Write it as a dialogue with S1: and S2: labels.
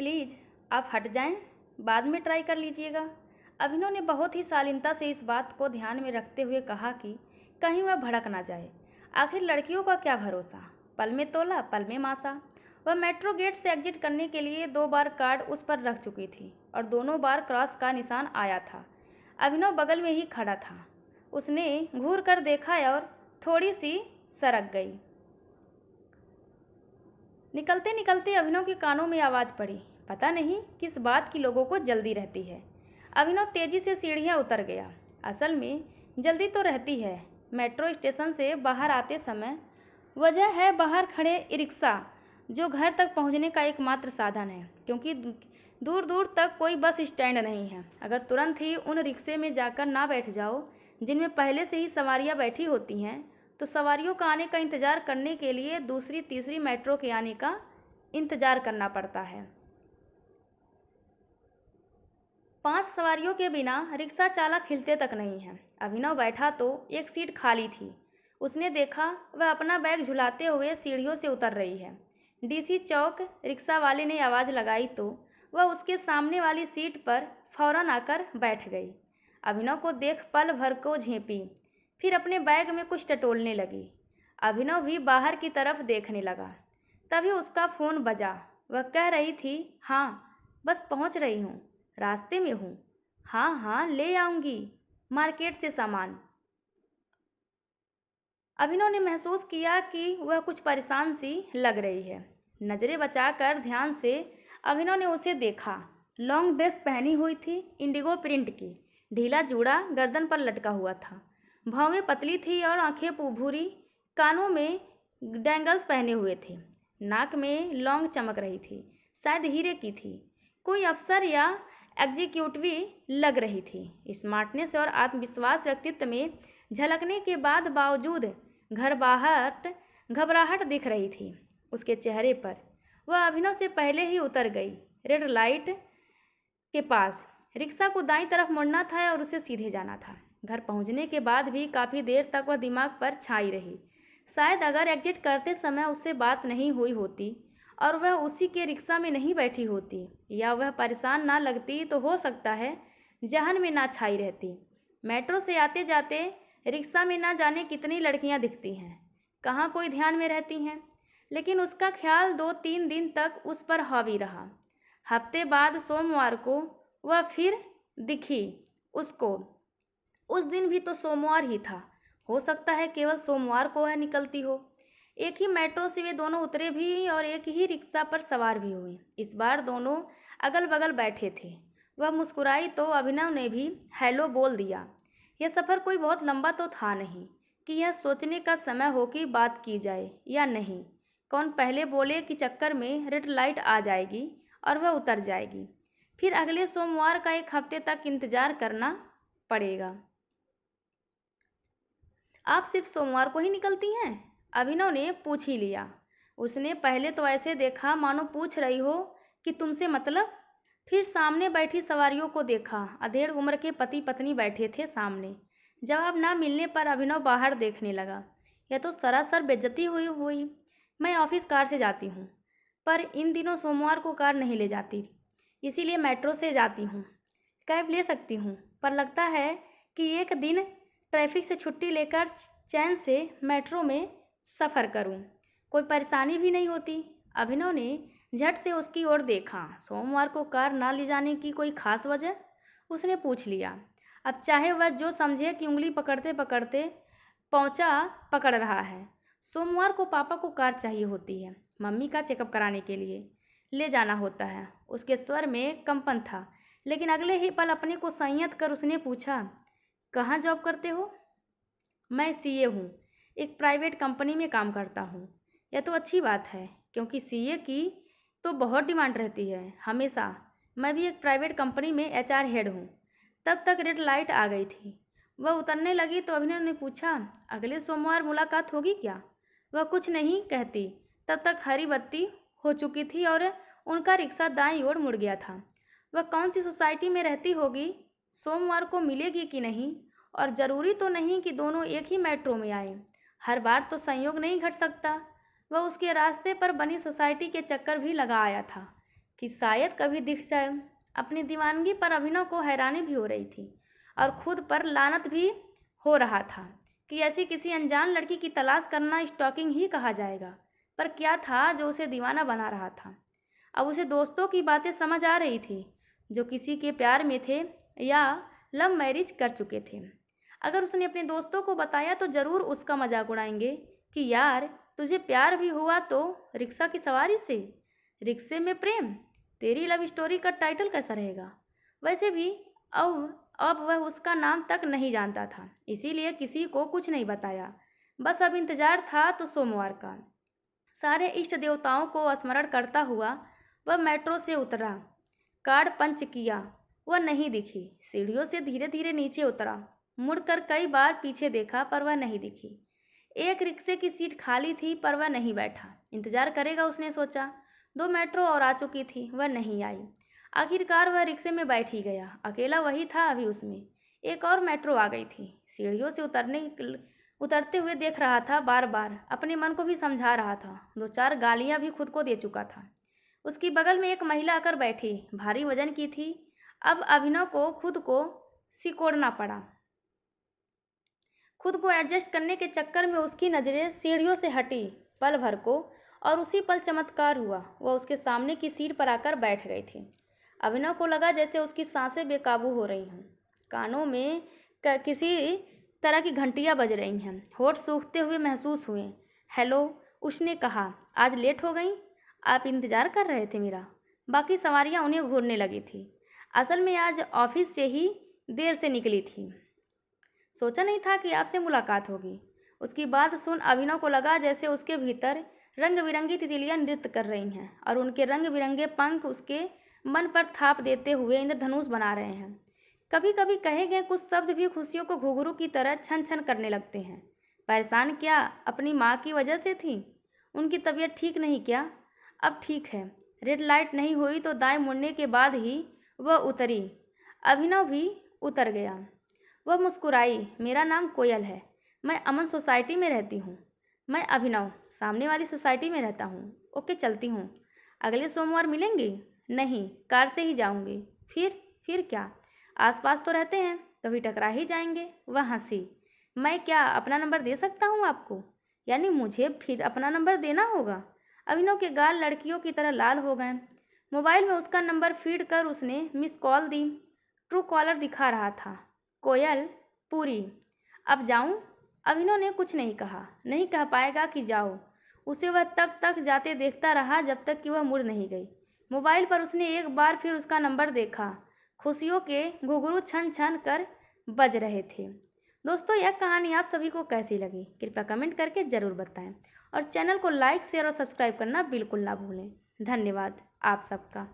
S1: Please आप हट जाएं, बाद में ट्राई कर लीजिएगा। अभिनव ने बहुत ही शालीनता से इस बात को ध्यान में रखते हुए कहा कि कहीं वह भड़क ना जाए। आखिर लड़कियों का क्या भरोसा, पल में तोला पल में मासा। वह मेट्रो गेट से एग्जिट करने के लिए 2 बार कार्ड उस पर रख चुकी थी और दोनों बार क्रॉस का निशान आया था। अभिनव बगल में ही खड़ा था। उसने घूर कर देखा और थोड़ी सी सरक गई। निकलते निकलते अभिनव के कानों में आवाज़ पड़ी, पता नहीं किस बात की लोगों को जल्दी रहती है। अभिनव तेजी से सीढ़ियां उतर गया। असल में जल्दी तो रहती है। मेट्रो स्टेशन से बाहर आते समय वजह है बाहर खड़े ई रिक्शा, जो घर तक पहुंचने का एकमात्र साधन है, क्योंकि दूर दूर तक कोई बस स्टैंड नहीं है। अगर तुरंत ही उन रिक्शे में जाकर ना बैठ जाओ जिनमें पहले से ही सवारियां बैठी होती हैं, तो सवारियों का आने का इंतज़ार करने के लिए दूसरी तीसरी मेट्रो के आने का इंतज़ार करना पड़ता है। 5 सवारियों के बिना रिक्शा चालक हिलते तक नहीं है। अभिनव बैठा तो एक सीट खाली थी। उसने देखा वह अपना बैग झुलाते हुए सीढ़ियों से उतर रही है। डीसी चौक रिक्शा वाले ने आवाज़ लगाई तो वह उसके सामने वाली सीट पर फौरन आकर बैठ गई। अभिनव को देख पल भर को झेंपी, फिर अपने बैग में कुछ टटोलने लगी। अभिनव भी बाहर की तरफ देखने लगा। तभी उसका फ़ोन बजा। वह कह रही थी, हाँ बस पहुंच रही हूँ, रास्ते में हूँ। हाँ हाँ ले आऊँगी मार्केट से सामान। अभिनव ने महसूस किया कि वह कुछ परेशान सी लग रही है। नज़रें बचाकर ध्यान से अभिनव ने उसे देखा। लॉन्ग ड्रेस पहनी हुई थी, इंडिगो प्रिंट की। ढीला जूड़ा गर्दन पर लटका हुआ था। भौवें पतली थी और आंखें भूरी। कानों में डैंगल्स पहने हुए थे। नाक में लौंग चमक रही थी, शायद हीरे की थी। कोई अफसर या एग्जीक्यूटिव लग रही थी। स्मार्टनेस और आत्मविश्वास व्यक्तित्व में झलकने के बाद बावजूद घबराहट दिख रही थी उसके चेहरे पर। वह अभिनव से पहले ही उतर गई। रेड लाइट के पास रिक्शा को दाईं तरफ मुड़ना था और उसे सीधे जाना था। घर पहुंचने के बाद भी काफ़ी देर तक वह दिमाग पर छाई रही। शायद अगर एग्जिट करते समय उससे बात नहीं हुई होती और वह उसी के रिक्शा में नहीं बैठी होती, या वह परेशान ना लगती, तो हो सकता है जहन में ना छाई रहती। मेट्रो से आते जाते रिक्शा में ना जाने कितनी लड़कियां दिखती हैं, कहाँ कोई ध्यान में रहती हैं। लेकिन उसका ख्याल 2-3 दिन तक उस पर हावी रहा। हफ्ते बाद सोमवार को वह फिर दिखी उसको। उस दिन भी तो सोमवार ही था। हो सकता है केवल सोमवार को वह निकलती हो। एक ही मेट्रो से वे दोनों उतरे भी और एक ही रिक्शा पर सवार भी हुए। इस बार दोनों अगल बगल बैठे थे। वह मुस्कुराई तो अभिनव ने भी हेलो बोल दिया। यह सफ़र कोई बहुत लंबा तो था नहीं कि यह सोचने का समय हो कि बात की जाए या नहीं। कौन पहले बोले कि चक्कर में रेड लाइट आ जाएगी और वह उतर जाएगी। फिर अगले सोमवार का 1 हफ्ते तक इंतज़ार करना पड़ेगा। आप सिर्फ सोमवार को ही निकलती हैं? अभिनव ने पूछ ही लिया। उसने पहले तो ऐसे देखा मानो पूछ रही हो कि तुमसे मतलब। फिर सामने बैठी सवारियों को देखा। अधेड़ उम्र के पति पत्नी बैठे थे सामने। जवाब ना मिलने पर अभिनव बाहर देखने लगा। यह तो सरासर बेइज्जती हुई। मैं ऑफिस कार से जाती हूँ, पर इन दिनों सोमवार को कार नहीं ले जाती, इसीलिए मेट्रो से जाती हूँ। कैब ले सकती हूँ, पर लगता है कि एक दिन ट्रैफिक से छुट्टी लेकर चैन से मेट्रो में सफ़र करूं। कोई परेशानी भी नहीं होती। अभिनव ने झट से उसकी ओर देखा। सोमवार को कार ना ले जाने की कोई खास वजह? उसने पूछ लिया। अब चाहे वह जो समझे कि उंगली पकड़ते पकड़ते पहुंचा पकड़ रहा है। सोमवार को पापा को कार चाहिए होती है, मम्मी का चेकअप कराने के लिए ले जाना होता है। उसके स्वर में कंपन था, लेकिन अगले ही पल अपने को संयत कर उसने पूछा, कहाँ जॉब करते हो? मैं सीए हूँ, एक प्राइवेट कंपनी में काम करता हूँ। यह तो अच्छी बात है, क्योंकि सीए की तो बहुत डिमांड रहती है हमेशा। मैं भी एक प्राइवेट कंपनी में एचआर हेड हूँ। तब तक रेड लाइट आ गई थी। वह उतरने लगी तो अभिनव ने पूछा, अगले सोमवार मुलाकात होगी क्या? वह कुछ नहीं कहती। तब तक हरी बत्ती हो चुकी थी और उनका रिक्शा दाईं ओर मुड़ गया था। वह कौन सी सोसाइटी में रहती होगी, सोमवार को मिलेगी कि नहीं, और ज़रूरी तो नहीं कि दोनों एक ही मेट्रो में आए। हर बार तो संयोग नहीं घट सकता। वह उसके रास्ते पर बनी सोसाइटी के चक्कर भी लगा आया था। कि शायद कभी दिख जाए। अपनी दीवानगी पर अभिनव को हैरानी भी हो रही थी और खुद पर लानत भी हो रहा था कि ऐसी किसी अनजान लड़की की तलाश करना स्टॉकिंग ही कहा जाएगा। पर क्या था जो उसे दीवाना बना रहा था? अब उसे दोस्तों की बातें समझ आ रही थी, जो किसी के प्यार में थे या लव मैरिज कर चुके थे। अगर उसने अपने दोस्तों को बताया तो ज़रूर उसका मजाक उड़ाएंगे कि यार तुझे प्यार भी हुआ तो रिक्शा की सवारी से, रिक्शे में प्रेम, तेरी लव स्टोरी का टाइटल कैसा रहेगा? वैसे भी अब वह उसका नाम तक नहीं जानता था, इसीलिए किसी को कुछ नहीं बताया। बस अब इंतजार था तो सोमवार का। सारे इष्ट देवताओं को स्मरण करता हुआ वह मेट्रो से उतरा। कार्ड पंच किया, वह नहीं दिखी। सीढ़ियों से धीरे धीरे नीचे उतरा, मुड़कर कई बार पीछे देखा पर वह नहीं दिखी। एक रिक्शे की सीट खाली थी पर वह नहीं बैठा। इंतजार करेगा उसने सोचा। 2 मेट्रो और आ चुकी थी, वह नहीं आई। आखिरकार वह रिक्शे में बैठ ही गया। अकेला वही था अभी उसमें। एक और मेट्रो आ गई थी। सीढ़ियों से उतरते हुए देख रहा था, बार बार अपने मन को भी समझा रहा था। 2-4 गालियां भी खुद को दे चुका था। उसकी बगल में एक महिला आकर बैठी, भारी वजन की थी। अब अभिनव को खुद को सिकोड़ना पड़ा। खुद को एडजस्ट करने के चक्कर में उसकी नज़रें सीढ़ियों से हटी पल भर को, और उसी पल चमत्कार हुआ, वह उसके सामने की सीट पर आकर बैठ गई थी। अभिनव को लगा जैसे उसकी सांसें बेकाबू हो रही हों। कानों में किसी तरह की घंटियां बज रही हैं। होठ सूखते हुए महसूस हुए। हेलो, उसने कहा। आज लेट हो गई? आप इंतज़ार कर रहे थे मेरा? बाकी सवारियां उन्हें घूरने लगी थी। असल में आज ऑफिस से ही देर से निकली थी, सोचा नहीं था कि आपसे मुलाकात होगी। उसकी बात सुन अभिनव को लगा जैसे उसके भीतर रंग बिरंगी तितलियां नृत्य कर रही हैं और उनके रंग बिरंगे पंख उसके मन पर थाप देते हुए इंद्रधनुष बना रहे हैं। कभी कभी कहे गए कुछ शब्द भी खुशियों को घुंघरू की तरह छन छन करने लगते हैं। परेशान क्या अपनी माँ की वजह से थी? उनकी तबीयत ठीक नहीं क्या? अब ठीक है। रेड लाइट नहीं हुई तो दाएं मुड़ने के बाद ही वह उतरी। अभिनव भी उतर गया। वह मुस्कुराई। मेरा नाम कोयल है, मैं अमन सोसाइटी में रहती हूँ। मैं अभिनव सामने वाली सोसाइटी में रहता हूँ। ओके, चलती हूँ। अगले सोमवार मिलेंगे? नहीं, कार से ही जाऊँगी। फिर क्या, आसपास तो रहते हैं, कभी टकरा ही जाएंगे। वह हंसी। मैं क्या अपना नंबर दे सकता हूँ आपको? यानी मुझे फिर अपना नंबर देना होगा? अभिनव के गाल लड़कियों की तरह लाल हो गए। मोबाइल में उसका नंबर फीड कर उसने मिस कॉल दी। ट्रू कॉलर दिखा रहा था, कोयल पूरी। अब जाऊं? अभिनव ने कुछ नहीं कहा। नहीं कह पाएगा कि जाओ। उसे वह तब तक जाते देखता रहा जब तक कि वह मुड़ नहीं गई। मोबाइल पर उसने एक बार फिर उसका नंबर देखा। खुशियों के घुंघरू छन छन कर बज रहे थे। दोस्तों, यह कहानी आप सभी को कैसी लगी कृपया कमेंट करके ज़रूर बताएं, और चैनल को लाइक शेयर और सब्सक्राइब करना बिल्कुल ना भूलें। धन्यवाद आप सबका।